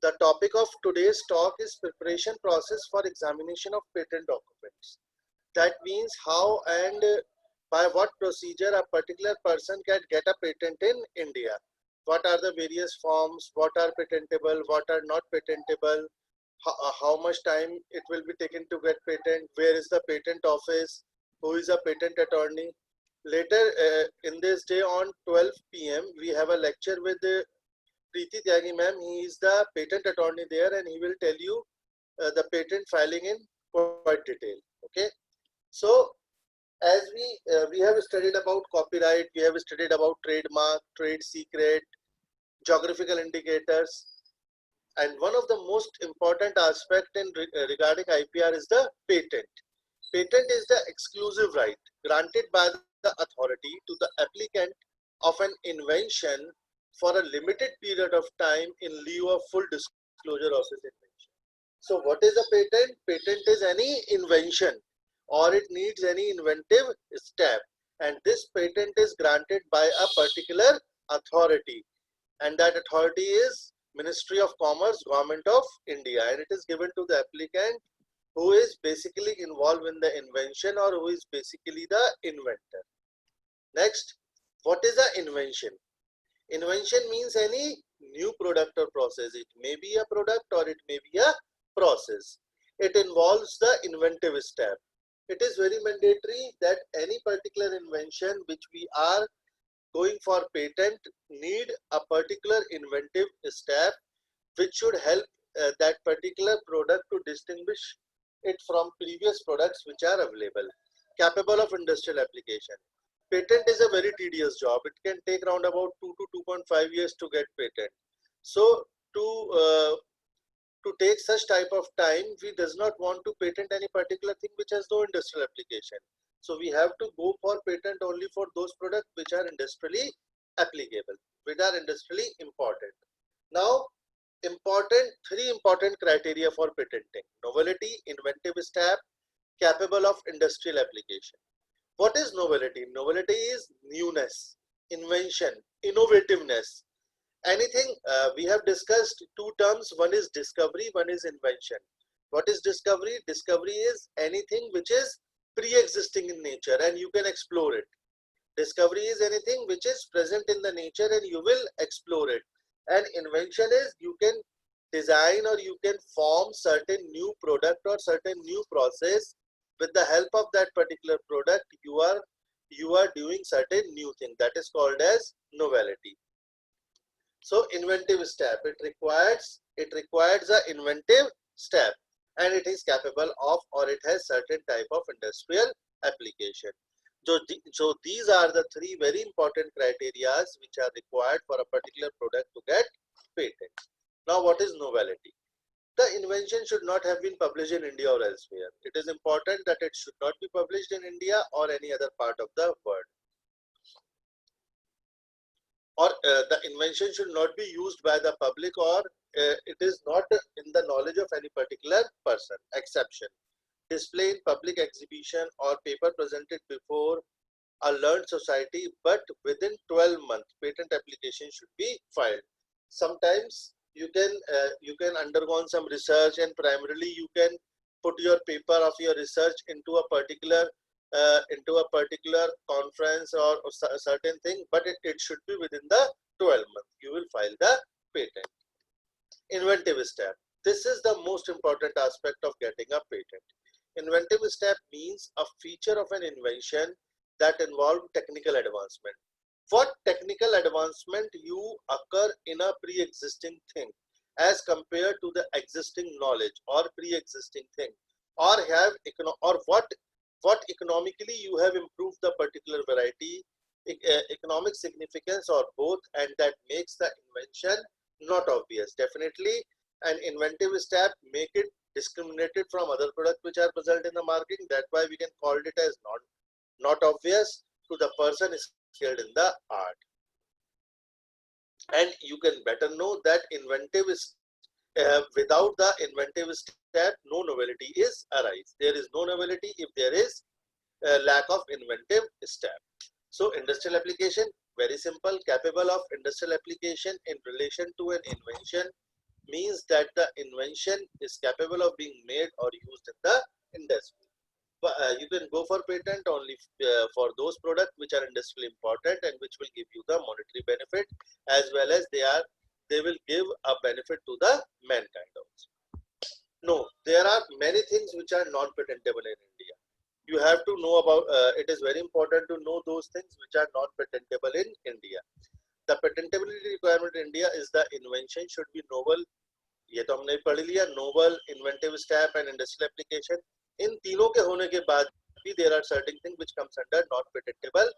The topic of today's talk is preparation process for examination of patent documents. That means how and by what procedure a particular person can get a patent in India. What are the various forms, what are patentable, what are not patentable, how much time it will be taken to get patent, where is the patent office, who is a patent attorney. Later in this day on 12 p.m. we have a lecture with Preeti Tyagi ma'am. He is the patent attorney there and he will tell you the patent filing in quite detail. Okay, so as we have studied about copyright, we have studied about trademark, trade secret, geographical indicators, and one of the most important aspect in regarding IPR is the patent. Patent is the exclusive right granted by the authority to the applicant of an invention for a limited period of time in lieu of full disclosure of his invention. So what is a patent? Patent is any invention or it needs any inventive step, and this patent is granted by a particular authority, and that authority is Ministry of Commerce, Government of India, and it is given to the applicant who is basically involved in the invention or who is basically the inventor. Next, what is an invention? Invention means any new product or process. It may be a product or it may be a process. It involves the inventive step. It is very mandatory that any particular invention which we are going for patent need a particular inventive step which should help that particular product to distinguish it from previous products which are available, capable of industrial application. Patent is a very tedious job. It can take around about 2 to 2.5 years to get patent. So to take such type of time, we does not want to patent any particular thing which has no industrial application. So we have to go for patent only for those products which are industrially applicable, which are industrially important. Now, three important criteria for patenting: novelty, inventive step, capable of industrial application. What is novelty? Novelty is newness, invention, innovativeness. Anything we have discussed two terms. One is discovery, one is invention. What is discovery? Discovery is anything which is pre-existing in nature and you can explore it. Discovery is anything which is present in the nature and you will explore it. And invention is you can design or you can form certain new product or certain new process. With the help of that particular product, you are doing certain new thing. That is called as novelty. So inventive step, it requires an inventive step, and it is capable of or it has certain type of industrial application. So these are the three very important criteria which are required for a particular product to get patent. Now what is novelty? The invention should not have been published in India or elsewhere. It is important that it should not be published in India or any other part of the world. Or the invention should not be used by the public, or it is not in the knowledge of any particular person. Exception: display in public exhibition or paper presented before a learned society, but within 12 months patent application should be filed. Sometimes you can undergo some research and primarily you can put your paper of your research into a particular conference or a certain thing, but it should be within the 12 months. You will file the patent. Inventive step. This is the most important aspect of getting a patent. Inventive step means a feature of an invention that involves technical advancement. What technical advancement you occur in a pre-existing thing as compared to the existing knowledge or pre-existing thing, or what economically you have improved the particular variety, economic significance or both, and that makes the invention not obvious. Definitely an inventive step make it discriminated from other products which are present in the market. That's why we can call it as not obvious to the person skilled in the art. And you can better know that inventive is without the inventive step, no novelty is arise. There is no novelty if there is lack of inventive step. So industrial application, very simple, capable of industrial application in relation to an invention means that the invention is capable of being made or used in the industry. But you can go for patent only for those products which are industrially important and which will give you the monetary benefit, as well as they will give a benefit to the mankind also. No, there are many things which are non-patentable in India. You have to know about it is very important to know those things which are non-patentable in India. The patentability requirement in India is the invention should be novel. ये तो हमने पढ़ लिया, novel, inventive step and industrial application. इन तीनों के होने के बाद भी there are certain things which comes under non-patentable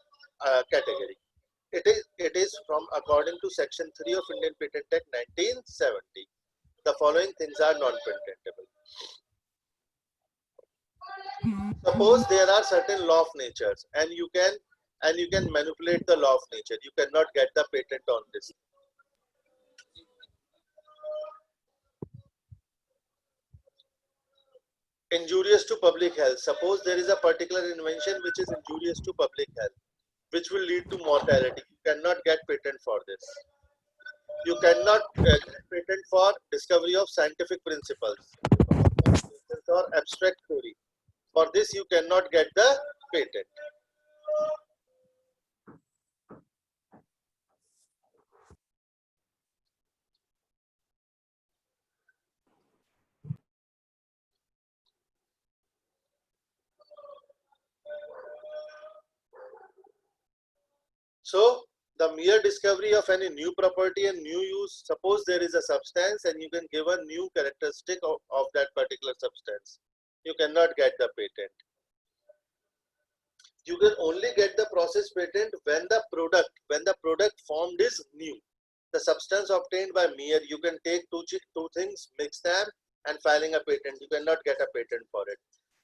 category. It is from according to section 3 of Indian Patent Act 1970. The following things are non-patentable. Suppose there are certain law of natures and you can manipulate the law of nature. You cannot get the patent on this. Injurious to public health. Suppose there is a particular invention which is injurious to public health, which will lead to mortality. You cannot get patent for this. You cannot get patent for discovery of scientific principles or abstract theory. For this, you cannot get the patent. So, the mere discovery of any new property and new use, suppose there is a substance and you can give a new characteristic of that particular substance, you cannot get the patent. You can only get the process patent when the product formed is new. The substance obtained by mere, you can take two things, mix them and filing a patent. You cannot get a patent for it.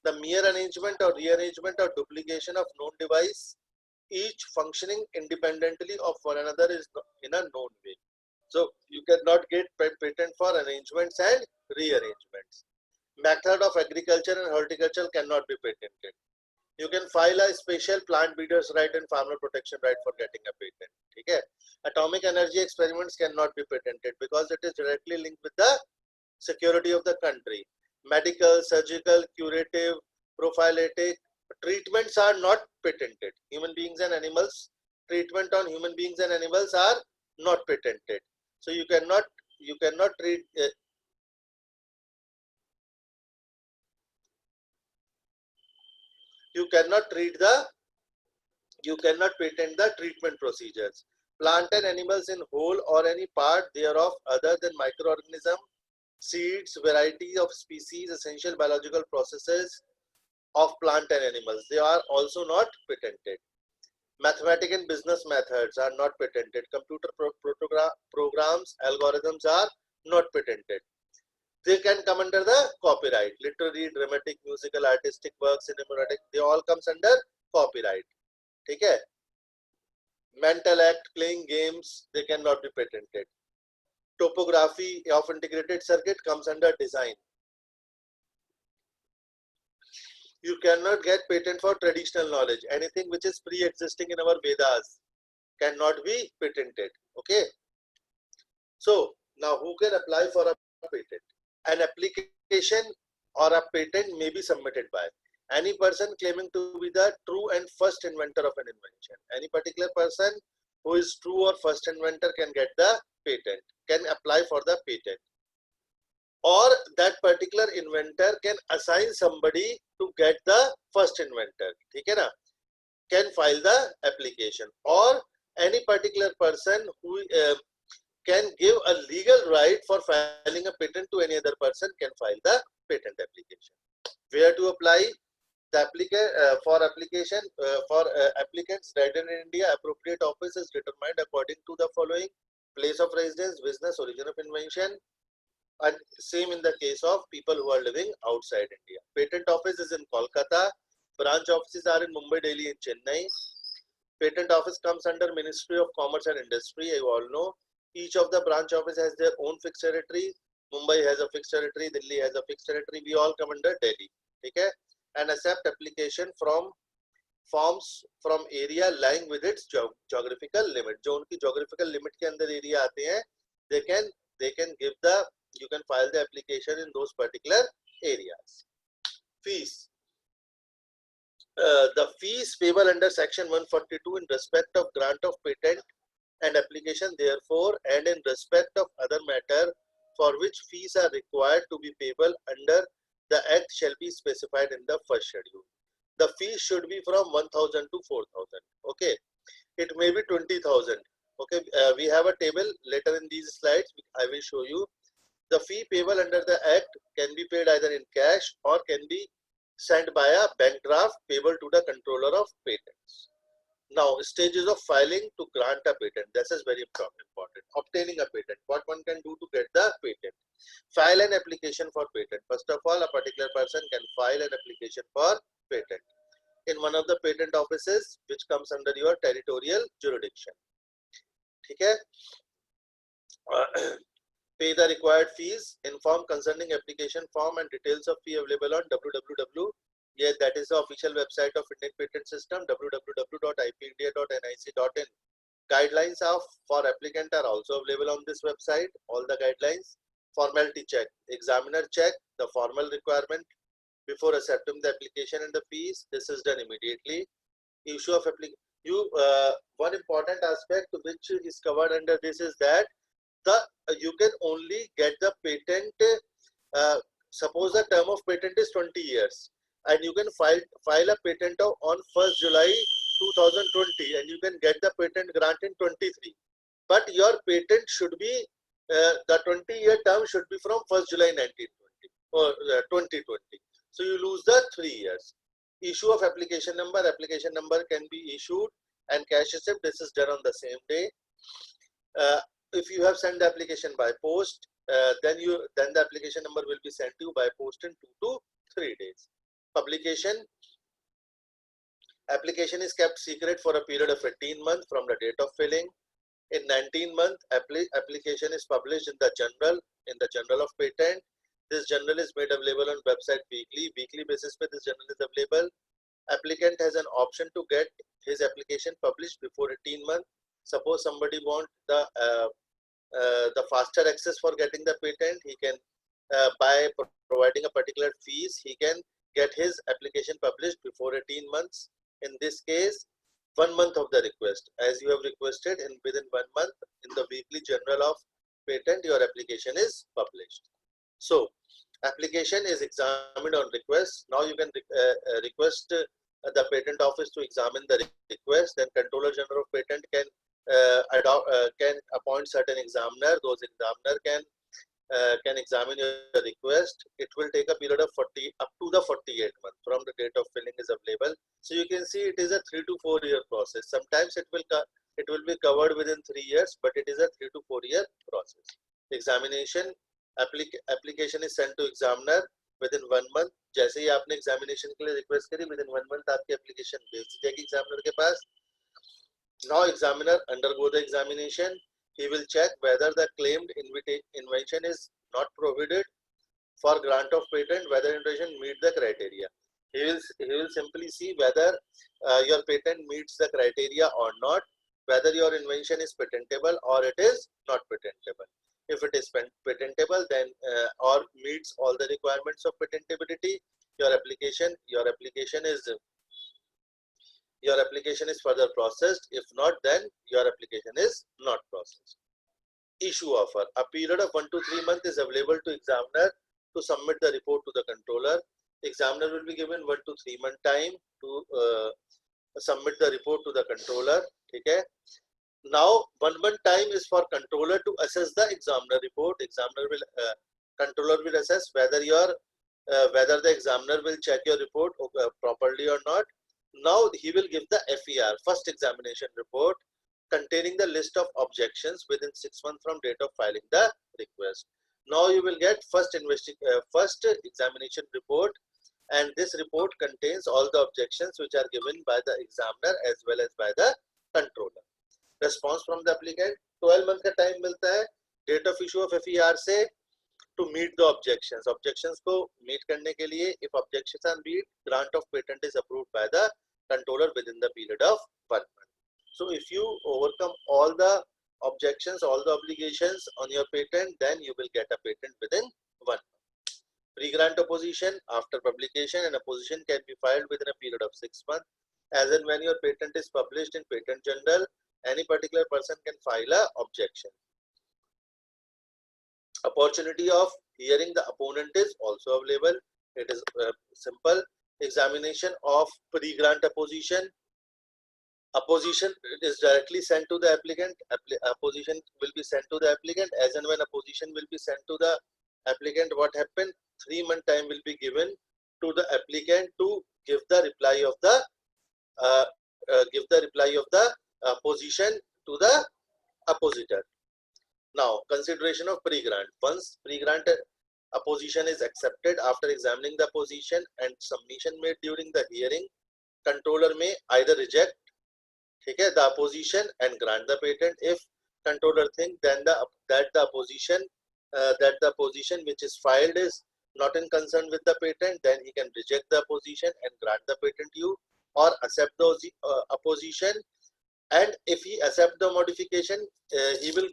The mere arrangement or rearrangement or duplication of known device, each functioning independently of one another is in a known way. So you cannot get patent for arrangements and rearrangements. Method of agriculture and horticulture cannot be patented. You can file a special plant breeders right and farmer protection right for getting a patent. Okay? Atomic energy experiments cannot be patented because it is directly linked with the security of the country. Medical, surgical, curative, prophylactic treatments are not patented. Human beings and animals, treatment on human beings and animals are not patented. So you cannot treat you cannot patent the treatment procedures. Plant and animals in whole or any part thereof other than microorganism, seeds, variety of species, essential biological processes of plant and animals, they are also not patented. Mathematical and business methods are not patented. Computer programs, algorithms are not patented. They can come under the copyright. Literary, dramatic, musical, artistic works, cinematic, they all comes under copyright. Okay? Mental act, playing games, they cannot be patented. Topography of integrated circuit comes under design. You cannot get patent for traditional knowledge. Anything which is pre-existing in our Vedas cannot be patented. Okay. So now who can apply for a patent? An application or a patent may be submitted by any person claiming to be the true and first inventor of an invention. Any particular person who is true or first inventor can get the patent, can apply for the patent. Or that particular inventor can assign somebody to get the first inventor, okay na? Can file the application, or any particular person who can give a legal right for filing a patent to any other person can file the patent application. Where to apply? The application for applicants resident in India, appropriate office is determined according to the following: place of residence, business, origin of invention. And same in the case of people who are living outside India. Patent office is in Kolkata. Branch offices are in Mumbai, Delhi, and Chennai. Patent office comes under Ministry of Commerce and Industry. You all know. Each of the branch office has their own fixed territory. Mumbai has a fixed territory. Delhi has a fixed territory. We all come under Delhi. Okay? And accept application from forms from area lying with its geographical limit. जो उनकी geographical limit के अंदर area आते हैं, they can give the application in those particular areas. Fees. The fees payable under section 142 in respect of grant of patent and application, therefore, and in respect of other matter for which fees are required to be payable under the act shall be specified in the first schedule. The fees should be from 1,000 to 4,000. Okay, it may be 20,000. Okay, we have a table later in these slides. I will show you. The fee payable under the act can be paid either in cash or can be sent by a bank draft payable to the controller of patents. Now, stages of filing to grant a patent. This is very important. Obtaining a patent. What one can do to get the patent. File an application for patent. First of all, a particular person can file an application for patent in one of the patent offices which comes under your territorial jurisdiction. Okay? Pay the required fees, inform concerning application form and details of fee available on www. Yeah, that is the official website of Indian Patent System, www.ipindia.nic.in. Guidelines for applicant are also available on this website. All the guidelines. Formality check, examiner check the formal requirement before accepting the application and the fees. This is done immediately. Issue of application. One important aspect which is covered under this is that you can only get the patent. Suppose the term of patent is 20 years. And you can file a patent on 1st July 2020 and you can get the patent grant in 23. But your patent should be, the 20-year term should be from 1st July 1920 or 2020. So you lose the 3 years. Issue of application number can be issued and cash receipt. This is done on the same day. If you have sent the application by post, then the application number will be sent to you by post in 2 to 3 days. Publication. Application is kept secret for a period of 18 months from the date of filing. In 19 months, application is published in the journal of patent. This journal is made available on website weekly. Weekly basis पे this journal is available. Applicant has an option to get his application published before 18 months. Suppose somebody wants the faster access for getting the patent, he can by providing a particular fees, he can get his application published before 18 months. In this case, 1 month of the request, as you have requested, and within 1 month in the weekly journal of patent, your application is published. So, application is examined on request. Now you can request the patent office to examine the request. Then Controller General of Patent can appoint certain examiner. Those examiner can examine your request. It will take a period of 40 up to the 48 months from the date of filing is available. So you can see it is a 3 to 4 year process. Sometimes it will be covered within 3 years, but it is a 3 to 4 year process. Examination. Application is sent to examiner within 1 month. जैसे ही आपने examination के लिए request करी, within 1 month आपकी application भेज दी जाएगी examiner के पास. Now examiner undergo the examination. He will check whether the claimed invention is not prohibited for grant of patent, whether invention meet the criteria. He will simply see whether your patent meets the criteria or not, whether your invention is patentable or it is not patentable. If it is patentable, then or meets all the requirements of patentability, your application is further processed. If not, then your application is not processed. Issue offer. A period of 1 to 3 months is available to examiner to submit the report to the controller. Examiner will be given 1 to 3 month time to submit the report to the controller. Okay. Now 1 month time is for controller to assess the examiner report. Controller will assess whether the examiner will check your report properly or not. Now he will give the FER, first examination report, containing the list of objections within 6 months from date of filing the request. Now you will get first examination report, and this report contains all the objections which are given by the examiner as well as by the controller. Response from the applicant, 12 month का time मिलता है date of issue of FER से to meet the objections. Objections को meet करने के लिए, if objections are met, grant of patent is approved by the controller within the period of 1 month. So if you overcome all the objections, all the obligations on your patent, then you will get a patent within 1 month. pre-grant opposition after publication, and opposition can be filed within a period of 6 months. As and when your patent is published in Patent Journal, any particular person can file a objection. Opportunity of hearing the opponent is also available. It is simple. Examination of pre-grant opposition. Opposition is directly sent to the applicant. Opposition will be sent to the applicant. As and when opposition will be sent to the applicant, what happened? 3-month time will be given to the applicant to give the reply of the opposition to the oppositor. Now, consideration of pre-grant. Once pre-grant opposition is accepted, after examining the opposition and submission made during the hearing, controller may either reject the opposition and grant the patent. If controller think then that the opposition which is filed is not in concern with the patent, then he can reject the opposition and grant the patent to you, or accept those opposition. And if he accept the modification, he will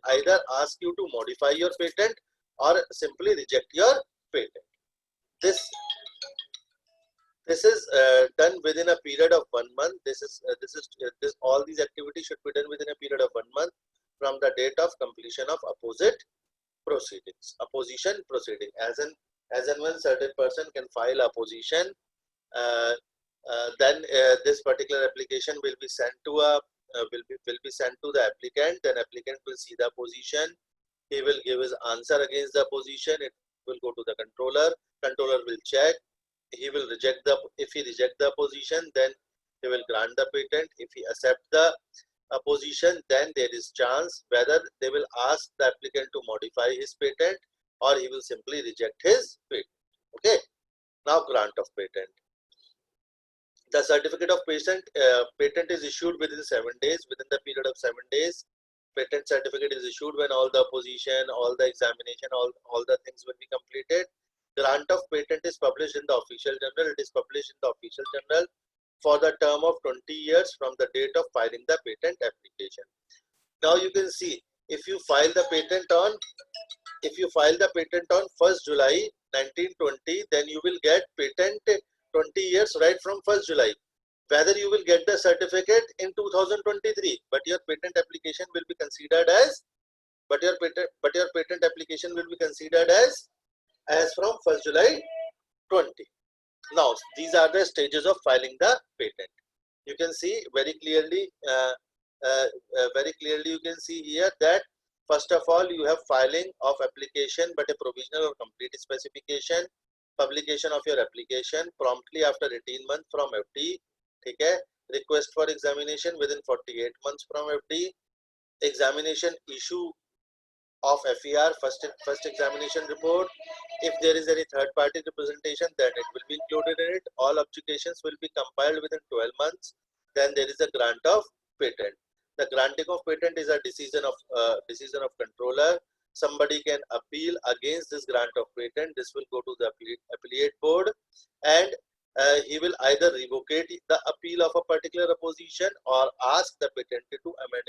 either ask you to modify your patent or simply reject your patent. This is done within a period of 1 month. All these activities should be done within a period of 1 month from the date of completion of opposition proceeding. As and when certain person can file opposition, then this particular application will be sent to the applicant. Then applicant will see the opposition. He will give his answer against the opposition. It will go to the controller. Controller will check. He will reject if he reject the opposition, then he will grant the patent. If he accept the opposition, then there is chance whether they will ask the applicant to modify his patent or he will simply reject his patent. Okay. Now, grant of patent. The certificate of patent is issued within 7 days. Within the period of 7 days, patent certificate is issued when all the opposition, all the examination, all the things will be completed. Grant of patent is published in the official journal. It is published in the official journal for the term of 20 years from the date of filing the patent application. Now you can see, if you file the patent on 1st July 1920, then you will get patent 20 years right from 1st July. Whether you will get the certificate in 2023, but your patent application will be considered as from 1st July 20. Now, these are the stages of filing the patent. You can see very clearly. You can see here that first of all you have filing of application, but a provisional or complete specification. Publication of your application promptly after 18 months from FD. Okay. Request for examination within 48 months from FD. Examination issue of FER, first examination report. If there is any third party representation, then it will be included in it. All applications will be compiled within 12 months. Then there is a grant of patent. The granting of patent is a decision of controller. Somebody can appeal against this grant of patent. This will go to the appellate board, and he will either revocate the appeal of a particular opposition or ask the patentee to amend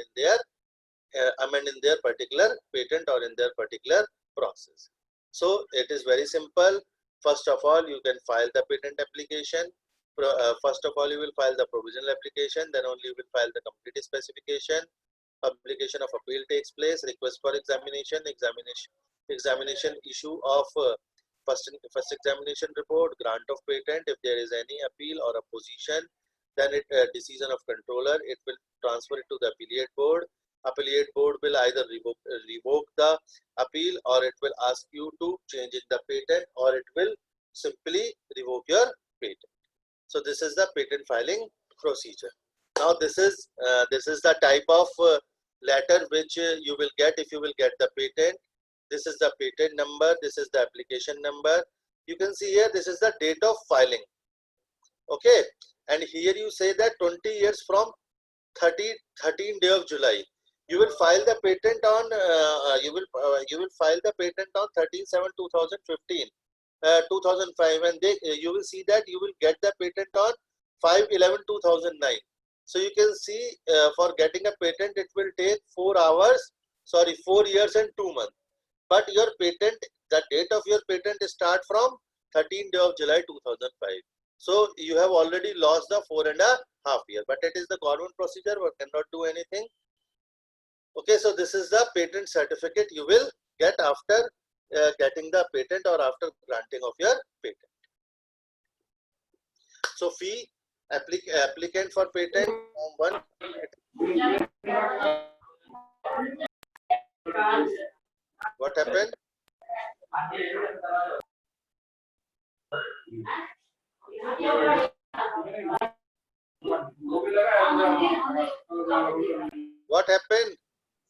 in their particular patent or in their particular process. So it is very simple. First of all, you can file the patent application. First of all, you will file the provisional application. Then only you will file the complete specification. Publication of appeal takes place. Request for examination issue of first examination report. Grant of patent. If there is any appeal or opposition, then decision of controller. It will transfer it to the appellate board. Appellate board will either revoke the appeal, or it will ask you to change in the patent, or it will simply revoke your patent. So this is the patent filing procedure. Now this is the type of letter which you will get if you will get the patent. This is the patent number. This is the application number. You can see here, this is the date of filing. Okay, and here you say that 20 years from 13th day of July. You will file the patent on you will file the patent on 13/7/2015, 2005, and you will see that you will get the patent on 5/11/2009. So you can see for getting a patent it will take 4 years and 2 months. But your patent the date of your patent start from 13th day of July 2005. So you have already lost the 4.5 years, but it is the government procedure, we cannot do anything. Okay, so this is the patent certificate you will get after getting the patent or after granting of your patent. So fee, applicant for patent, form 1. What happened? What happened?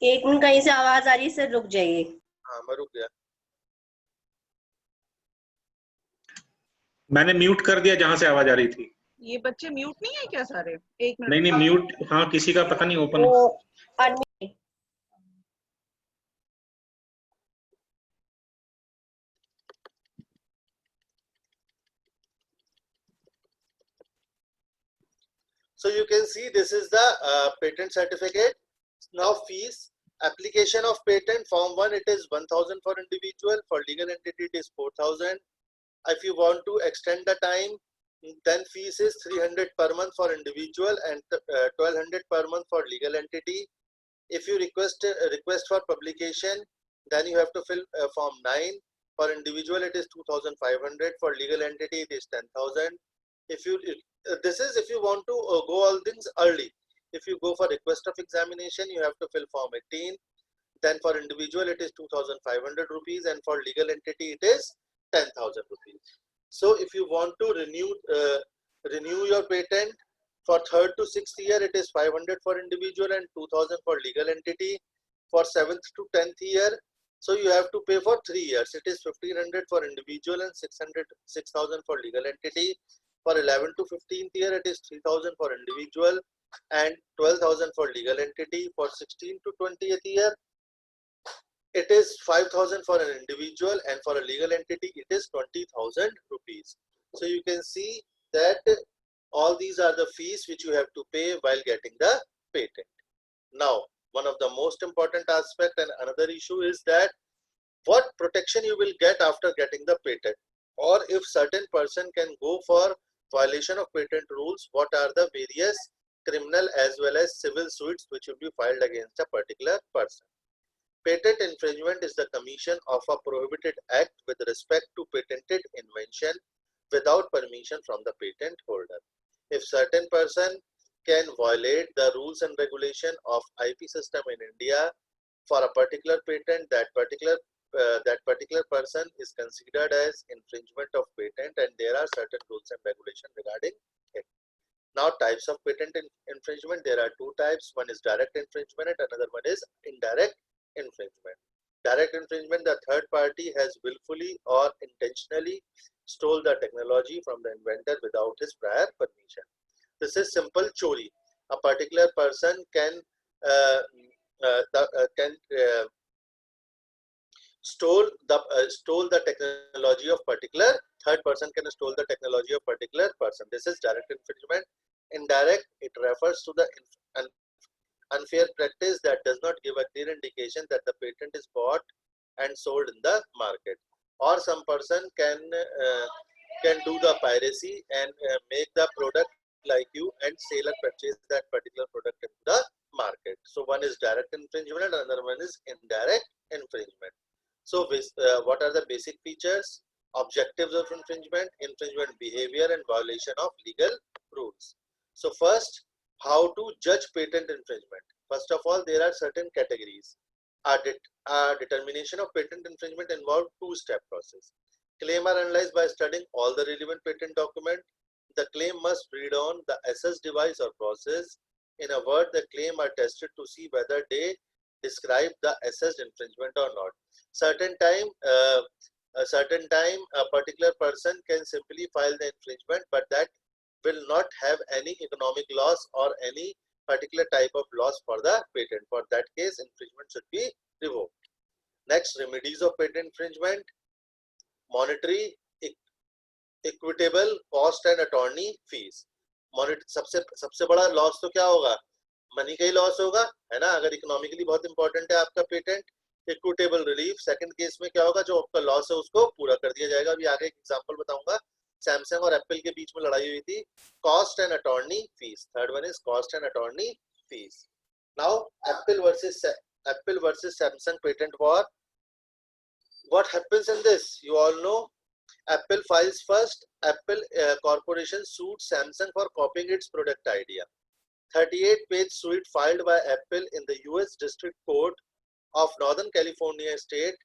एक minute, कहीं से आवाज आ रही है sir, रुक जाइए. हाँ, मैं रुक गया. मैंने म्यूट कर दिया जहां से आवाज आ रही थी. ये बच्चे म्यूट नहीं है क्या सारे? एक मिनट. नहीं म्यूट, हाँ किसी का पता नहीं open. So you can see this is the patent certificate. Now fees, application of patent form 1, it is 1,000 for individual, for legal entity it is 4,000. If you want to extend the time, then fees is 300 per month for individual and 1,200 per month for legal entity. If you request for publication, then you have to fill form 9. For individual it is 2,500, for legal entity it is 10,000. If you if you want to go all things early. If you go for request of examination, you have to fill form 18. Then for individual it is 2,500 rupees and for legal entity it is 10,000 rupees. So if you want to renew your patent for 3rd to 6th year, it is 500 for individual and 2,000 for legal entity. For 7th to 10th year, so you have to pay for 3 years. It is 1,500 for individual and 6,000 for legal entity. For 11th to 15th year, it is 3,000 for individual and 12,000 for legal entity. For 16th to 20th year, it is 5,000 for an individual and for a legal entity, it is 20,000 rupees. So you can see that all these are the fees which you have to pay while getting the patent. Now, one of the most important aspect and another issue is that what protection you will get after getting the patent, or if certain person can go for violation of patent rules, what are the various criminal as well as civil suits which will be filed against a particular person. Patent infringement is the commission of a prohibited act with respect to patented invention without permission from the patent holder. If certain person can violate the rules and regulation of IP system in India for a particular patent, that particular person is considered as infringement of patent, and there are certain rules and regulations regarding it. Now, types of patent infringement, there are two types. One is direct infringement and another one is indirect infringement. Direct infringement, the third party has willfully or intentionally stole the technology from the inventor without his prior permission. This is simple chori. A particular person can stole the technology of particular third person, can stole the technology of particular person. This is direct infringement. Indirect, it refers to the unfair practice that does not give a clear indication that the patent is bought and sold in the market, or some person can do the piracy and make the product like you and sell and purchase that particular product in the market. So one is direct infringement and another one is indirect infringement. So what are the basic features? Objectives of infringement, infringement behavior and violation of legal rules. So first, how to judge patent infringement. First of all, there are certain categories. A determination of patent infringement involves two-step process. Claim are analyzed by studying all the relevant patent document. The claim must read on the assessed device or process. In a word, the claim are tested to see whether they describe the assessed infringement or not. Certain time a particular person can simply file the infringement, but that will not have any economic loss or any particular type of loss for the patent. For that case, infringement should be revoked. Next, remedies of patent infringement: monetary, equitable, cost and attorney fees. सबसे बड़ा loss तो क्या होगा? Money का ही loss होगा, है ना? अगर इकोनॉमिकली बहुत इंपॉर्टेंट है आपका patent, equitable relief. Second case में क्या होगा, जो आपका लॉस है उसको पूरा कर दिया जाएगा। अभी आगे एक एग्जांपल बताऊंगा। सैमसंग और एप्पल के बीच में लड़ाई हुई थी, cost and attorney fees. Third one is cost and attorney fees. Now Apple versus Samsung patent war. What happens in this? You all know. Apple files first. Apple Corporation sued Samsung for copying its product idea. 38-page suit filed by Apple in the US District Court of Northern California State,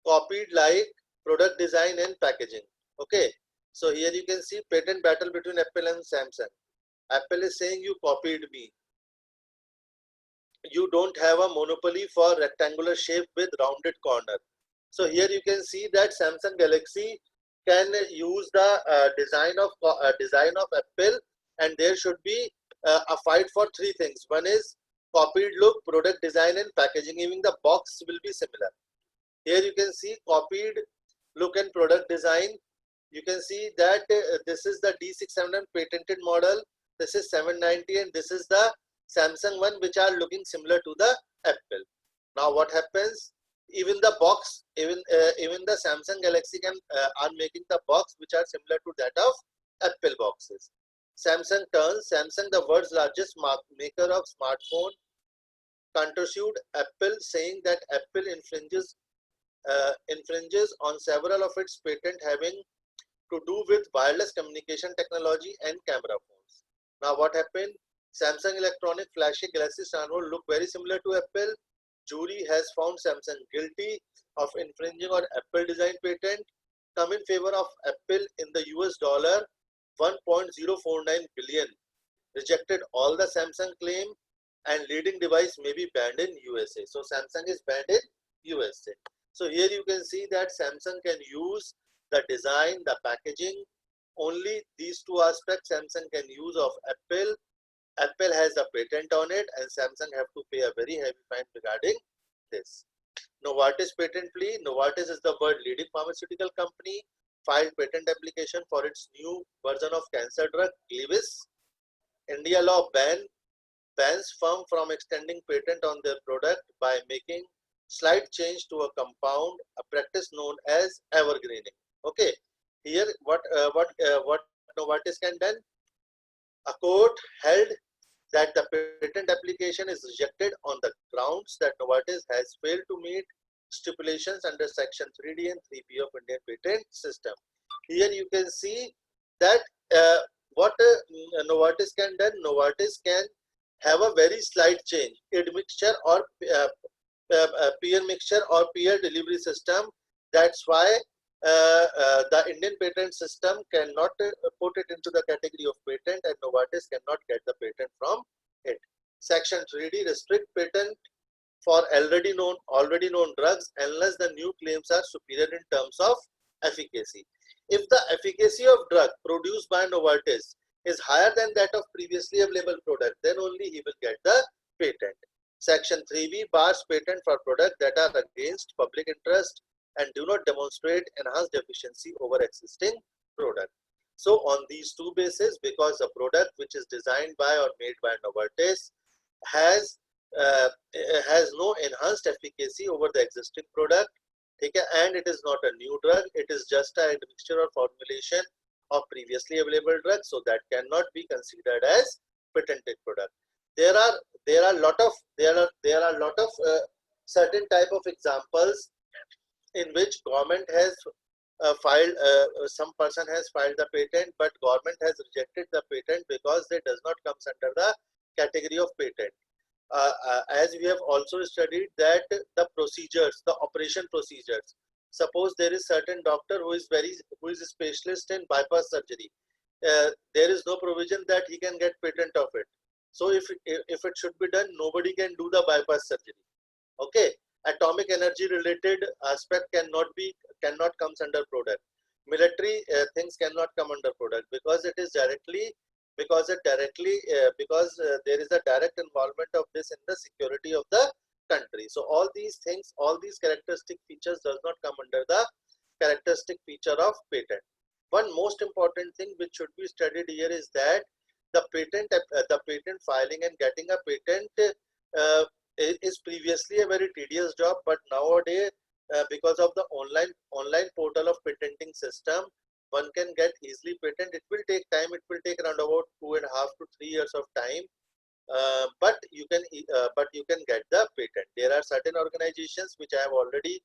copied like product design and packaging. Okay, so here you can see patent battle between Apple and Samsung. Apple is saying you copied me. You don't have a monopoly for rectangular shape with rounded corner. So here you can see that Samsung Galaxy can use the design of Apple, and there should be a fight for three things. One is copied look, product design, and packaging. Even the box will be similar. Here you can see copied look and product design. You can see that this is the D600 patented model. This is 790, and this is the Samsung one, which are looking similar to the Apple. Now what happens? Even the box, even the Samsung Galaxy are making the box which are similar to that of Apple boxes. Samsung, the world's largest maker of smartphone, countersued Apple, saying that Apple infringes on several of its patents having to do with wireless communication technology and camera phones. Now what happened? Samsung electronic flashy Galaxy Stanford look very similar to Apple. Jury has found Samsung guilty of infringing on Apple design patent, come in favor of Apple in the US dollar 1.049 billion, rejected all the Samsung claim, and leading device may be banned in USA. So Samsung is banned in USA. So here you can see that Samsung can use the design, the packaging, only these two aspects Samsung can use of Apple. Apple has a patent on it, and Samsung have to pay a very heavy fine regarding this. Novartis patent plea. Novartis is the world leading pharmaceutical company, filed patent application for its new version of cancer drug, Glevis. India law bans firm from extending patent on their product by making slight change to a compound, a practice known as evergreening. Okay, here what Novartis can done? A court held that the patent application is rejected on the grounds that Novartis has failed to meet stipulations under section 3D and 3B of Indian patent system. Here you can see that what Novartis can do. Novartis can have a very slight change, admixture or peer mixture or peer delivery system. That's why the Indian patent system cannot put it into the category of patent, and Novartis cannot get the patent from it. Section 3D restrict patent for already known drugs unless the new claims are superior in terms of efficacy. If the efficacy of drug produced by Novartis is higher than that of previously available product, then only he will get the patent. Section 3B bars patent for products that are against public interest and do not demonstrate enhanced efficiency over existing product. So on these two bases, because the product which is designed by or made by Novartis has no enhanced efficacy over the existing product, okay, and it is not a new drug, it is just a mixture or formulation of previously available drugs, so that cannot be considered as patented product. There are a lot of certain type of examples in which government has filed, some person has filed the patent, but government has rejected the patent because it does not come under the category of patent. As we have also studied that the procedures, the operation procedures. Suppose there is certain doctor who is a specialist in bypass surgery. There is no provision that he can get patent of it. So if it should be done, nobody can do the bypass surgery. Okay. Atomic energy related aspect cannot comes under product. Military things cannot come under product because there is a direct involvement of this in the security of the country. So all these things, all these characteristic features does not come under the characteristic feature of patent. One most important thing which should be studied here is that the patent filing and getting a patent is previously a very tedious job, but nowadays because of the online portal of patenting system, one can get easily patent. It will take time. It will take around about 2.5 to 3 years of time. But you can get the patent. There are certain organizations which I have already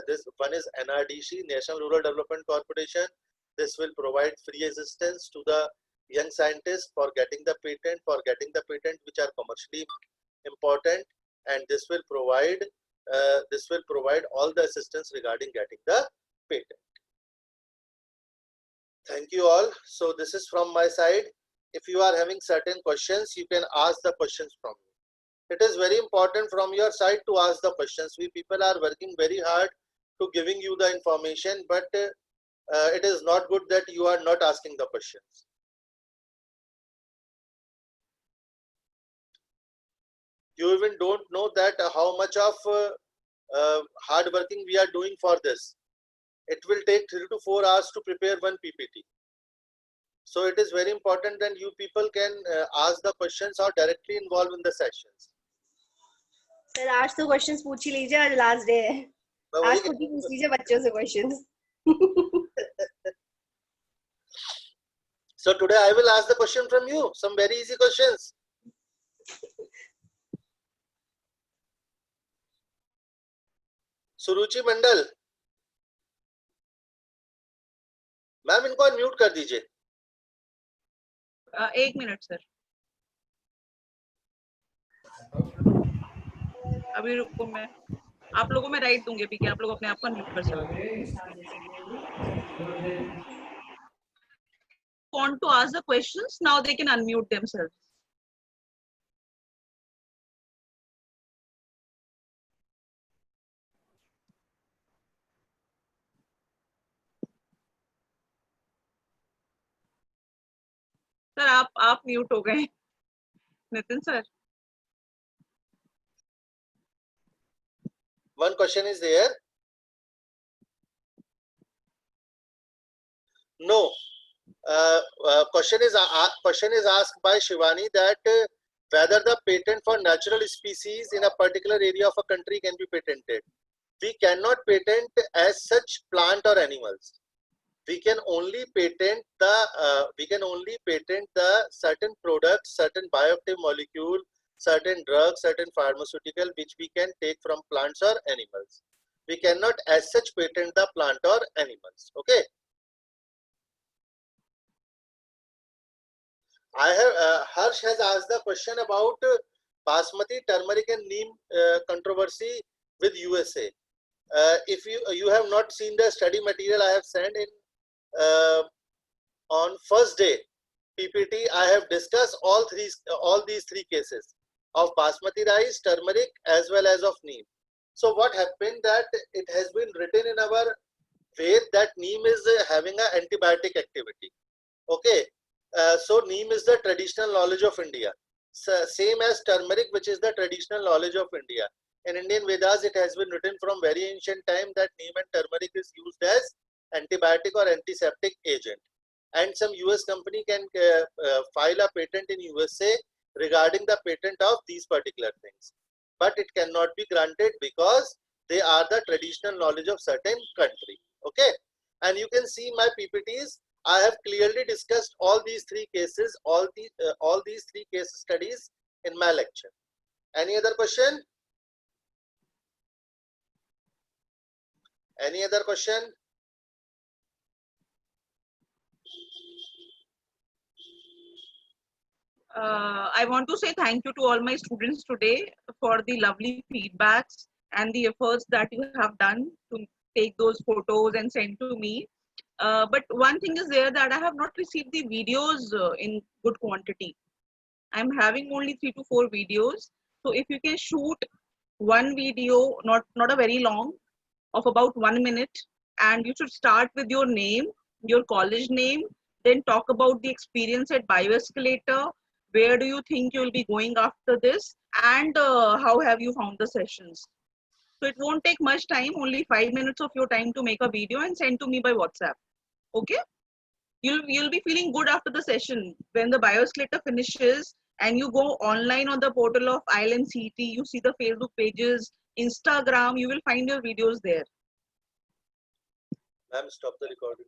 this one is NRDC, National Rural Development Corporation. This will provide free assistance to the young scientists for getting the patent, which are commercially important, and this will provide all the assistance regarding getting the patent. Thank you all. So this is from my side. If you are having certain questions, you can ask the questions from me. It is very important from your side to ask the questions. We people are working very hard to giving you the information, but it is not good that you are not asking the questions. You even don't know that how much of hard working we are doing for this. It will take 3 to 4 hours to prepare one PPT. So it is very important that you people can ask the questions or directly involve in the sessions. Sir आज तो questions पूछ ही लीजिए, आज last day है, आज खुद ही पूछ लीजिए बच्चों से questions. So today I will ask the question from you, some very easy questions. Suruchi Mandal ma'am, इनको अनम्यूट कर दीजिए. 1 मिनट सर, अभी रुको, मैं आप लोगों में राइट दूंगी अभी कि आप लोग अपने आप को अनम्यूट कर सकते हैं. Want to ask the questions now, they can unmute themselves. Sir आप म्यूट हो गए. Nitin sir, one question is there. No. Question is asked by Shivani that whether the patent for natural species in a particular area of a country can be patented. We cannot patent as such plant or animals. We can only patent the certain products, certain bioactive molecule, certain drugs, certain pharmaceutical which we can take from plants or animals. We cannot as such patent the plant or animals. Okay. I have Harsh has asked the question about basmati, turmeric and neem controversy with USA. If you have not seen the study material I have sent in on first day PPT, I have discussed all these three cases of basmati rice, turmeric as well as of neem. So what happened that it has been written in our Ved that neem is having an antibiotic activity. Okay. So neem is the traditional knowledge of India, same as turmeric, which is the traditional knowledge of India. In Indian Vedas, it has been written from very ancient time that neem and turmeric is used as antibiotic or antiseptic agent. And some US company can file a patent in USA regarding the patent of these particular things. But it cannot be granted because they are the traditional knowledge of certain country. Okay. And you can see my PPTs. I have clearly discussed all these three cases, all these three case studies in my lecture. Any other question? Any other question? I want to say thank you to all my students today for the lovely feedbacks and the efforts that you have done to take those photos and send to me. But one thing is there that I have not received the videos in good quantity. I'm having only 3 to 4 videos. So if you can shoot one video, not a very long, of about 1 minute, and you should start with your name, your college name, then talk about the experience at Bioescalator, where do you think you will be going after this, and how have you found the sessions. So it won't take much time, only 5 minutes of your time to make a video and send to me by WhatsApp. Okay? You'll be feeling good after the session. When the Bioescalator finishes, and you go online on the portal of ILMCT, you see the Facebook pages, Instagram, you will find your videos there. Ma'am, stop the recording.